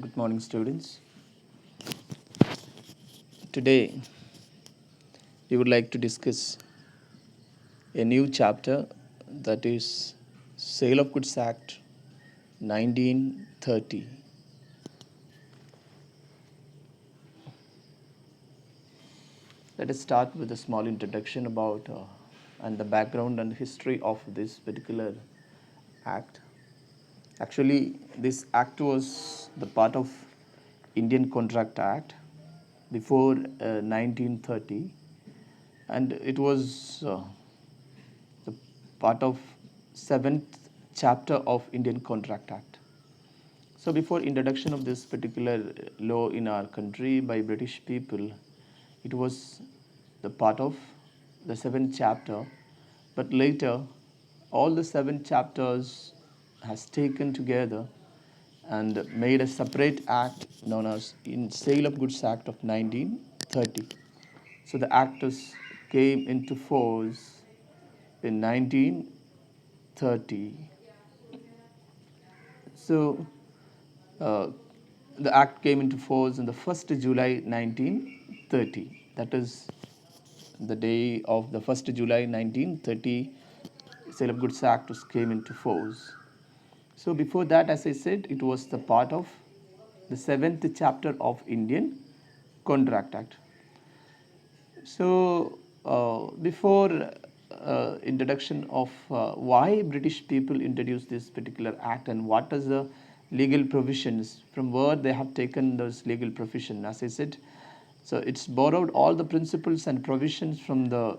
Good morning, students. Today, we would like to discuss a new chapter, that is Sale of Goods Act 1930. Let us start with a small introduction about and the background and history of this particular act. Actually, this act was the part of Indian Contract Act before 1930, and it was the part of 7th chapter of Indian Contract Act. So before introduction of this particular law in our country by British people, it was the part of the 7th chapter, but later all the 7 chapters has taken together and made a separate act known as in Sale of Goods Act of 1930. So the act came into force in 1930. So uh, the act came into force on the 1st July 1930. That is the day of the 1st July 1930, Sale of Goods Act came into force. So before that, as I said, it was the part of the 7th chapter of Indian Contract Act. So before introduction of why British people introduced this particular act and what is the legal provisions, from where they have taken those legal provisions, as I said, so it's borrowed all the principles and provisions from the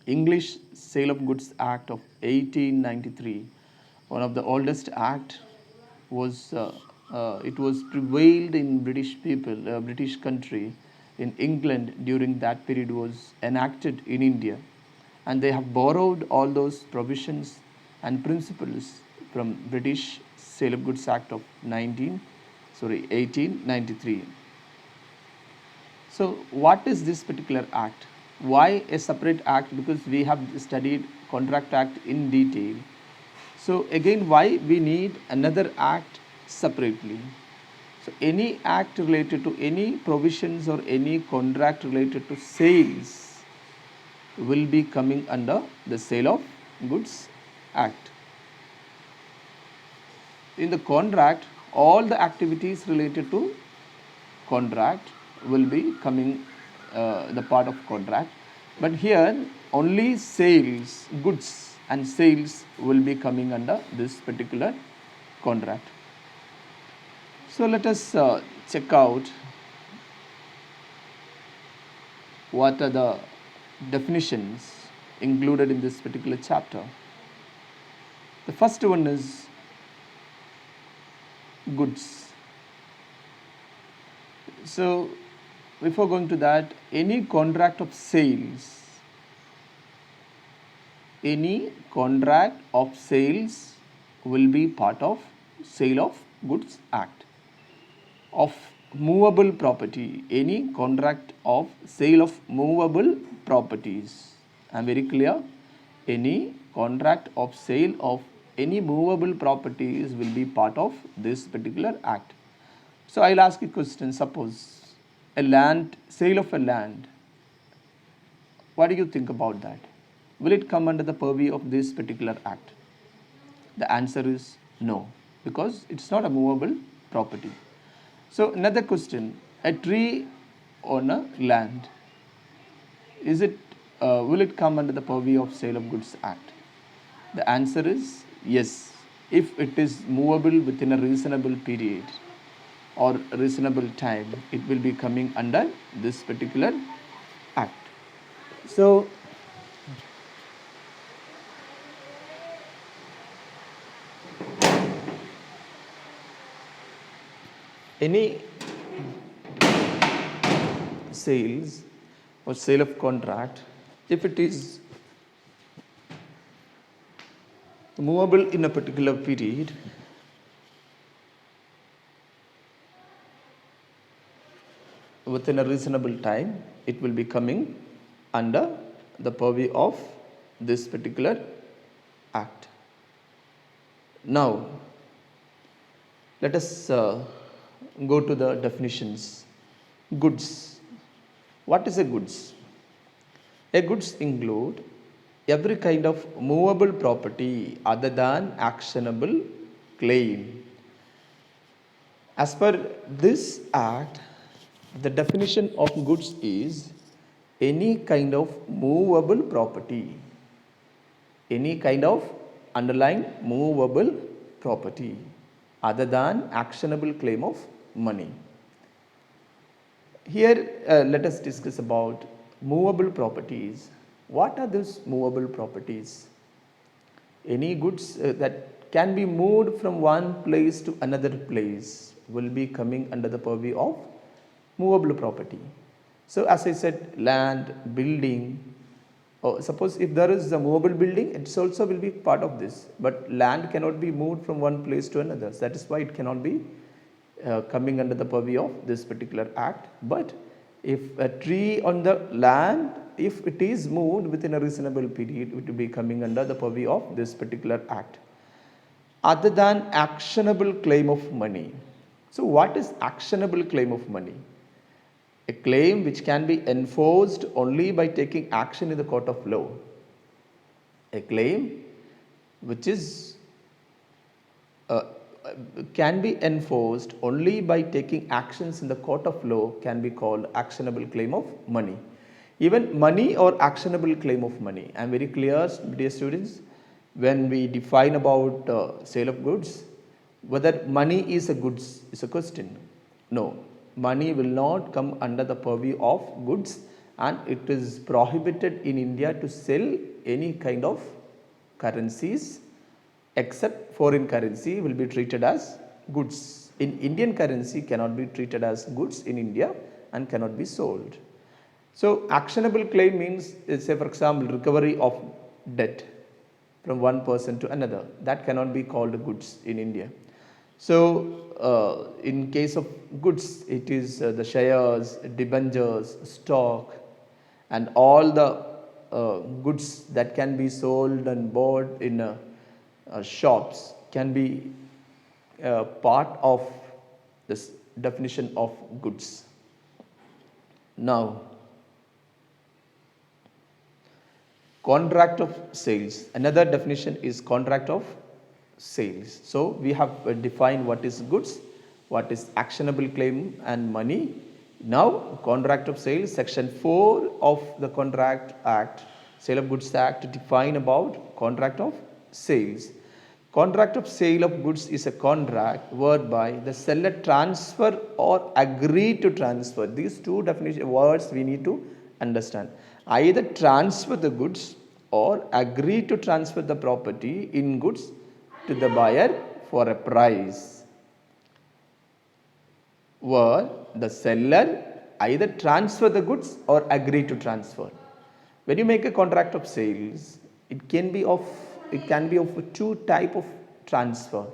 English Sale of Goods Act of 1893, one of the oldest act. It was prevailed in British people, British country, in England during that period, was enacted in India, and they have borrowed all those provisions and principles from British Sale of Goods Act of 1893. So what is this particular act? Why a separate act? Because we have studied Contract Act in detail. So again, why we need another act separately? So any act related to any provisions or any contract related to sales will be coming under the Sale of Goods Act. In the contract, all the activities related to contract will be coming the part of contract, but here only sales, goods and sales will be coming under this particular contract. So let us check out what are the definitions included in this particular chapter. The first one is goods. So before going to that, any contract of sales will be part of Sale of Goods Act. Of movable property, any contract of sale of movable properties. I am very clear. Any contract of sale of any movable properties will be part of this particular act. So I'll ask a question. Suppose sale of a land. What do you think about that? Will it come under the purview of this particular act? The answer is no, because it's not a movable property. So another question, a tree on a land, will it come under the purview of Sale of Goods Act? The answer is yes, if it is movable within a reasonable period or reasonable time, it will be coming under this particular act. So any sales or sale of contract, if it is movable in a particular period, within a reasonable time, it will be coming under the purview of this particular act. Now, let us go to the definitions. Goods. What is a goods? A goods include every kind of movable property other than actionable claim. As per this act, the definition of goods is any kind of movable property, any kind of underlying movable property other than actionable claim of money. Here, let us discuss about movable properties. What are those movable properties? Any goods that can be moved from one place to another place will be coming under the purview of movable property. So, as I said, land, building. Suppose if there is a movable building, it also will be part of this. But land cannot be moved from one place to another. That is why it cannot be coming under the purview of this particular act. But if a tree on the land, if it is moved within a reasonable period, it will be coming under the purview of this particular act. Other than actionable claim of money. So what is actionable claim of money? A claim which can be enforced only by taking action in the court of law. A claim which is can be enforced only by taking actions in the court of law can be called actionable claim of money. Even money or actionable claim of money. I am very clear, dear students, when we define about sale of goods, whether money is a goods is a question. No, money will not come under the purview of goods, and it is prohibited in India to sell any kind of currencies except foreign currency will be treated as goods. In Indian currency cannot be treated as goods in India and cannot be sold. So actionable claim means, say for example, recovery of debt from one person to another. That cannot be called goods in India. So in case of goods, it is the shares, debentures, stock, and all the goods that can be sold and bought in shops can be part of this definition of goods. Now, contract of sales. Another definition is contract of sales. So we have defined what is goods, what is actionable claim and money. Now contract of sales, section 4 of the Contract Act, Sale of Goods Act, define about contract of sales. Contract of sale of goods is a contract whereby the seller transfer or agree to transfer. These two definition words we need to understand. Either transfer the goods or agree to transfer the property in goods to the buyer for a price, where the seller either transfer the goods or agree to transfer. When you make a contract of sales, it can be of two type of transfer.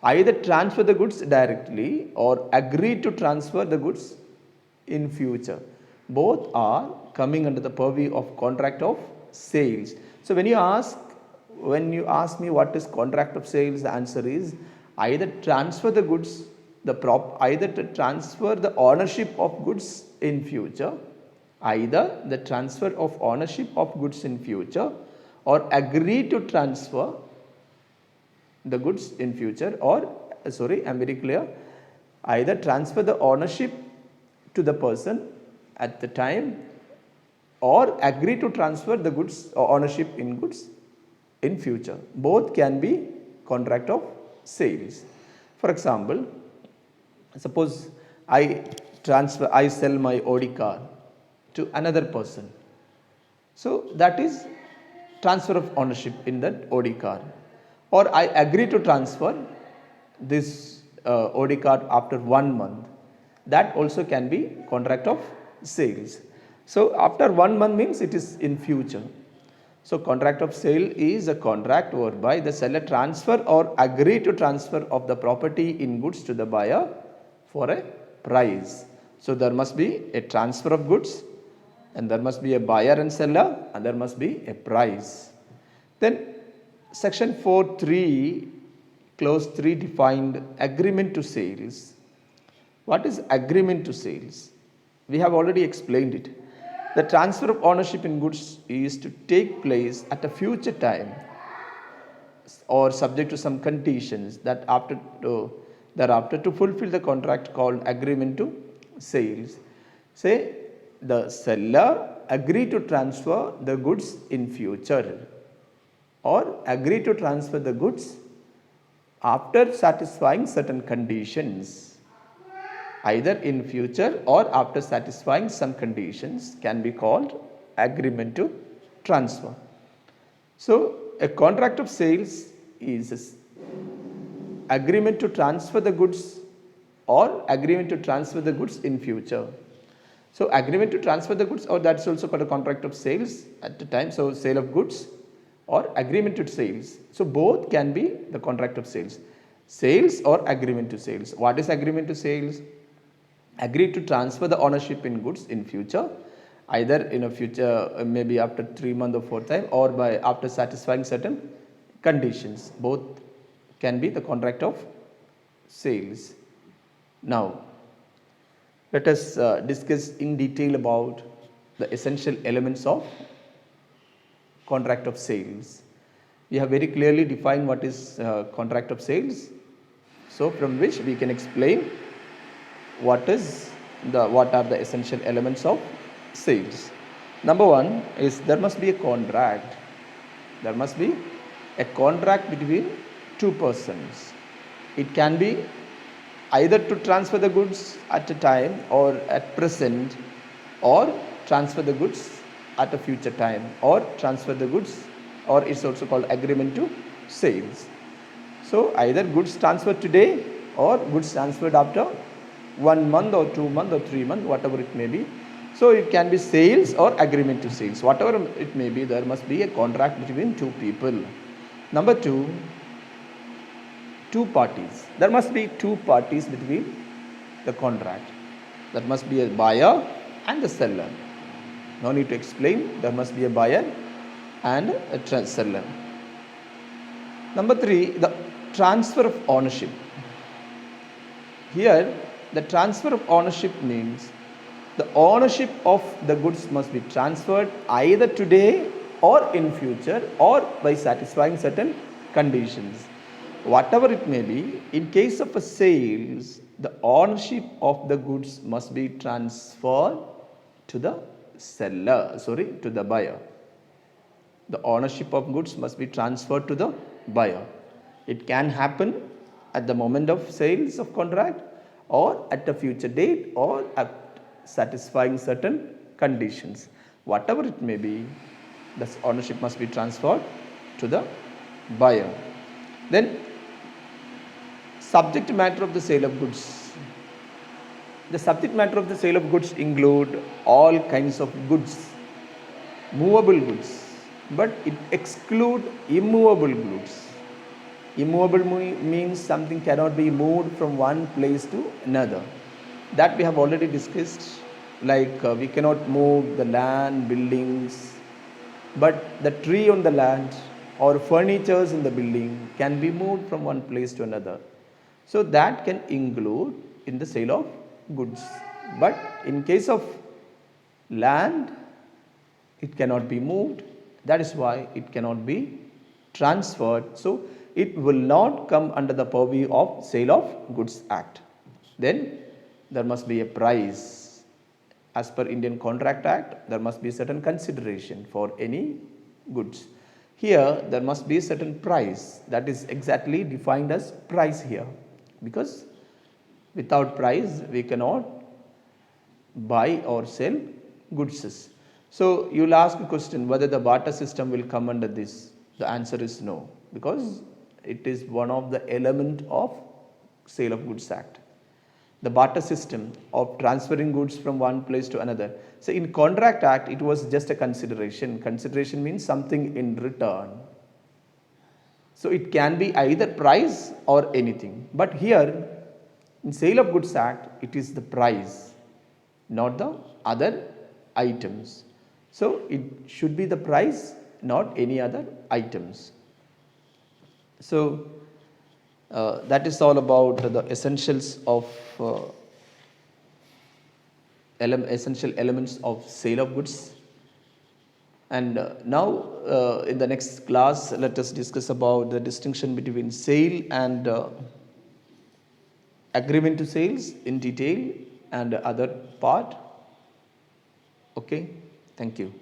Either transfer the goods directly or agree to transfer the goods in future. Both are coming under the purview of contract of sales. So when you ask me what is contract of sales, the answer is either transfer the goods, either to transfer the ownership of goods in future, either the transfer of ownership of goods in future, or agree to transfer the goods in future, or sorry, I am very clear, either transfer the ownership to the person at the time or agree to transfer the goods or ownership in goods in future. Both can be contract of sales. For example, suppose I sell my Audi car to another person. So that is transfer of ownership in that Audi car. Or I agree to transfer this Audi car after 1 month. That also can be contract of sales. So after 1 month means it is in future. So contract of sale is a contract whereby the seller transfer or agree to transfer of the property in goods to the buyer for a price. So there must be a transfer of goods, and there must be a buyer and seller, and there must be a price. Then section 4(3) clause 3 defined agreement to sales. What is agreement to sales? We have already explained it. The transfer of ownership in goods is to take place at a future time or subject to some conditions that thereafter to fulfill the contract called agreement to sales. Say the seller agree to transfer the goods in future or agree to transfer the goods after satisfying certain conditions, either in future or after satisfying some conditions, can be called agreement to transfer. So a contract of sales is agreement to transfer the goods or agreement to transfer the goods in future. So agreement to transfer the goods, or that's also called a contract of sales at the time. So sale of goods or agreement to sales. So both can be the contract of sales. Sales or agreement to sales. What is agreement to sales? Agree to transfer the ownership in goods in future, either in a future maybe after 3 months or 4th time, or by after satisfying certain conditions. Both can be the contract of sales. Now let us discuss in detail about the essential elements of contract of sales. We have very clearly defined what is contract of sales, so from which we can explain what are the essential elements of sales. Number one is there must be a contract. There must be a contract between two persons. It can be either to transfer the goods at a time or at present, or transfer the goods at a future time, or transfer the goods, or it's also called agreement to sales. So either goods transferred today or goods transferred after 1 month or 2 months or 3 months, whatever it may be. So it can be sales or agreement to sales. Whatever it may be, there must be a contract between two people. Number two, two parties. There must be two parties between the contract. There must be a buyer and a seller. No need to explain. There must be a buyer and a seller. Number three, the transfer of ownership. Here, the transfer of ownership means the ownership of the goods must be transferred either today or in future, or by satisfying certain conditions. Whatever it may be, in case of a sales, the ownership of the goods must be transferred to the to the buyer. The ownership of goods must be transferred to the buyer. It can happen at the moment of sales of contract, or at a future date, or at satisfying certain conditions. Whatever it may be, the ownership must be transferred to the buyer. Then subject matter of the sale of goods. The subject matter of the sale of goods include all kinds of goods, movable goods, but it exclude immovable goods. Immovable means something cannot be moved from one place to another. That we have already discussed, like we cannot move the land, buildings, but the tree on the land or furnitures in the building can be moved from one place to another. So that can include in the sale of goods. But in case of land, it cannot be moved. That is why it cannot be transferred. So it will not come under the purview of Sale of Goods Act. Then there must be a price. As per Indian Contract Act, there must be certain consideration for any goods. Here there must be a certain price, that is exactly defined as price here, because without price we cannot buy or sell goods. So you will ask a question whether the barter system will come under this. The answer is no, because it is one of the element of Sale of Goods Act. The barter system of transferring goods from one place to another. So in Contract Act, it was just a consideration. Consideration means something in return. So it can be either price or anything. But here in Sale of Goods Act, it is the price, not the other items. So it should be the price, not any other items. So that is all about the essentials of essential elements of sale of goods. And now, in the next class, let us discuss about the distinction between sale and agreement to sales in detail and other part. Okay, thank you.